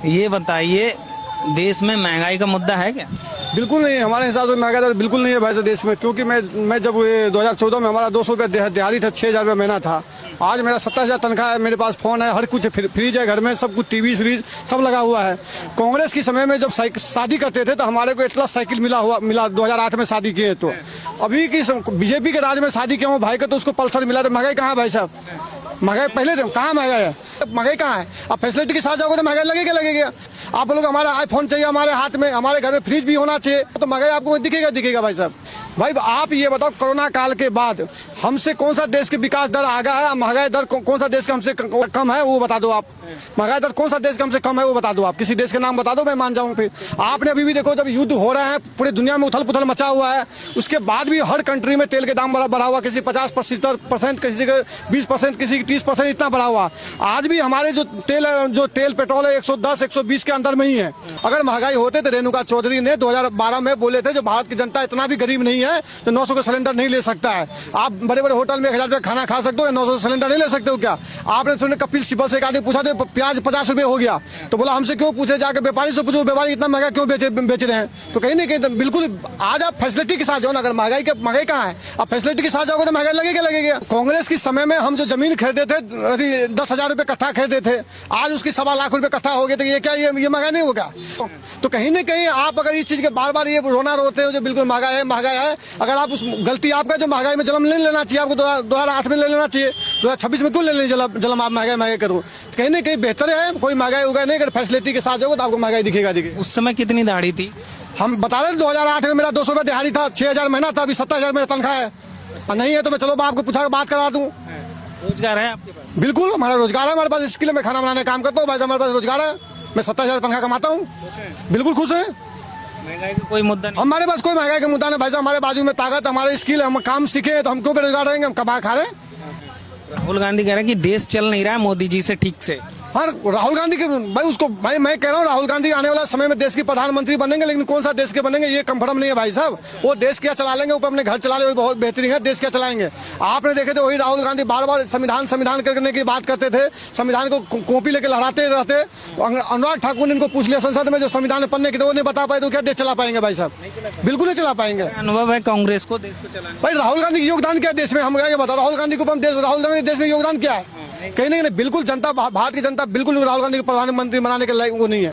ये बताइए, देश में महंगाई का मुद्दा है क्या? बिल्कुल नहीं, हमारे हिसाब से महंगाई दर बिल्कुल नहीं है भाई साहब देश में। क्योंकि मैं जब 2014 में हमारा 200 रुपये दिहाड़ी था, 6,000 रुपये महीना था। आज मेरा 27,000 तनख्वाह है, मेरे पास फोन है, हर कुछ फ्रीज है घर में, सब कुछ टीवी फ्रीज सब लगा हुआ है। कांग्रेस के समय में जब शादी करते थे तो हमारे को एटलस साइकिल मिला 2008 में शादी किए। तो अभी की बीजेपी के राज में शादी किया हूँ भाई का, तो उसको पल्सर मिला। तो महंगाई कहाँ है भाई साहब? महंगाई पहले कहाँ महंगाई है? महंगाई कहाँ है? अब फैसिलिटी के साथ जाओगे तो महंगाई लगेगा। आप लोग हमारा आईफोन चाहिए हमारे हाथ में, हमारे घर में फ्रिज भी होना चाहिए, तो महंगाई आपको दिखेगा भाई साहब। भाई आप ये बताओ, कोरोना काल के बाद हमसे कौन सा देश के विकास दर आगा है? महंगाई दर कौन सा देश का हमसे कम है वो बता दो आप। महंगाई दर कौन सा देश का हमसे कम है वो बता दो आप। किसी देश के नाम बता दो, मैं मान जाऊँ। फिर आपने अभी भी देखो, जब युद्ध हो रहा है, पूरी दुनिया में उथल पुथल मचा हुआ है, उसके बाद भी हर कंट्री में तेल के दाम बढ़ा हुआ। किसी 50%, किसी का 20%, किसी की 30%, इतना बढ़ा हुआ। आज भी हमारे जो तेल पेट्रोल है 110, 120 के अंदर में ही है। अगर महंगाई होते तो रेणुका चौधरी ने 2012 में बोले थे, जो भारत की जनता इतना भी गरीब नहीं है तो 900 का सिलेंडर नहीं ले सकता है। आप बड़े बड़े होटल में 1,000 रुपये खाना खा सकते हो, 900 सिलेंडर नहीं ले सकते हो क्या? आपने सुने कपिल सिब्बल से एक आदमी पूछा तो प्याज 50 रुपये हो गया, तो बोला हमसे क्यों पूछे, जाकर व्यापारी से पूछो, व्यापारी इतना महंगा क्यों बेच रहे हैं? तो कहीं नहीं कहीं बिल्कुल आज आप फैसिलिटी के साथ जाओ ना। अगर महंगाई कहाँ है? आप फैसिलिटी के साथ जाओगे तो महंगाई लगेगा। कांग्रेस के समय में हम जो जमीन खरीदे थे 10,000 रुपये कट्ठा खरीदे थे, आज उसकी 1.25 लाख रुपये कट्ठा हो गए। तो ये क्या ये महंगाई नहीं होगा? तो कहीं ना कहीं आप अगर इस चीज के बार ये रोते हो जो बिल्कुल महंगाई है, अगर आप उस गलती आपका जो महंगाई में जन्म नहीं लेना चाहिए, आपको 2008 में ले लेना चाहिए, 2026 में क्यों ले लें जन्म? आप महंगाई करो, कहीं ना कहीं बेहतर है। कोई महंगाई होगा नहीं, अगर फैसिलिटी के साथ जाओगे तो आपको महंगाई दिखेगा। उस समय कितनी दाढ़ी थी? हम बता रहे 2008 में मेरा 200 रुपये दिहाड़ी था, 6,000 महीना था। अभी 27,000 मेरा तनख्वाह है। और नहीं है तो मैं चलो आपको पूछा बात करा दूं। रोजगार है आपके पास? बिल्कुल हमारा रोजगार है, हमारे पास स्किल में खाना बनाने का काम करता हूँ भाई, हमारे पास रोजगार है। मैं 27,000 तनख्वाह कमाता हूँ, बिल्कुल खुश है। महंगाई का कोई मुद्दा नहीं हमारे पास, कोई महंगाई का मुद्दा नहीं भाई साहब। हमारे बाजू में ताकत, हमारे स्किल, हम काम सीखे तो हम क्यों बेरोजगार रहेंगे? हम कमा खा रहे हैं। राहुल गांधी कह रहे हैं कि देश चल नहीं रहा है मोदी जी से ठीक से। हाँ, राहुल गांधी के भाई मैं कह रहा हूँ, राहुल गांधी आने वाला समय में देश की प्रधानमंत्री बनेंगे, लेकिन कौन सा देश के बनेंगे ये कंफर्म नहीं है भाई साहब। वो देश क्या चला लेंगे, ऊपर अपने घर चला ले, बहुत बेहतरीन है। देश क्या चलाएंगे? आपने देखे थे वही राहुल गांधी बार संविधान करने की बात करते थे, संविधान को कॉपी लेके लहराते रहते। अनुराग ठाकुर ने इनको पूछ लिया संसद में, जो संविधान पढ़ने की तो वो नहीं बता पाए, तो क्या देश चला पाएंगे भाई साहब? बिल्कुल नहीं चला पाएंगे। अनुभव है कांग्रेस को देश को चलाने? भाई राहुल गांधी का योगदान क्या है देश में? हम क्या बताओ, राहुल गांधी को राहुल गांधी देश में योगदान क्या है? कहीं नहीं, बिल्कुल जनता, भारत की जनता बिल्कुल राहुल गांधी को प्रधानमंत्री बनाने के लायक वो नहीं है।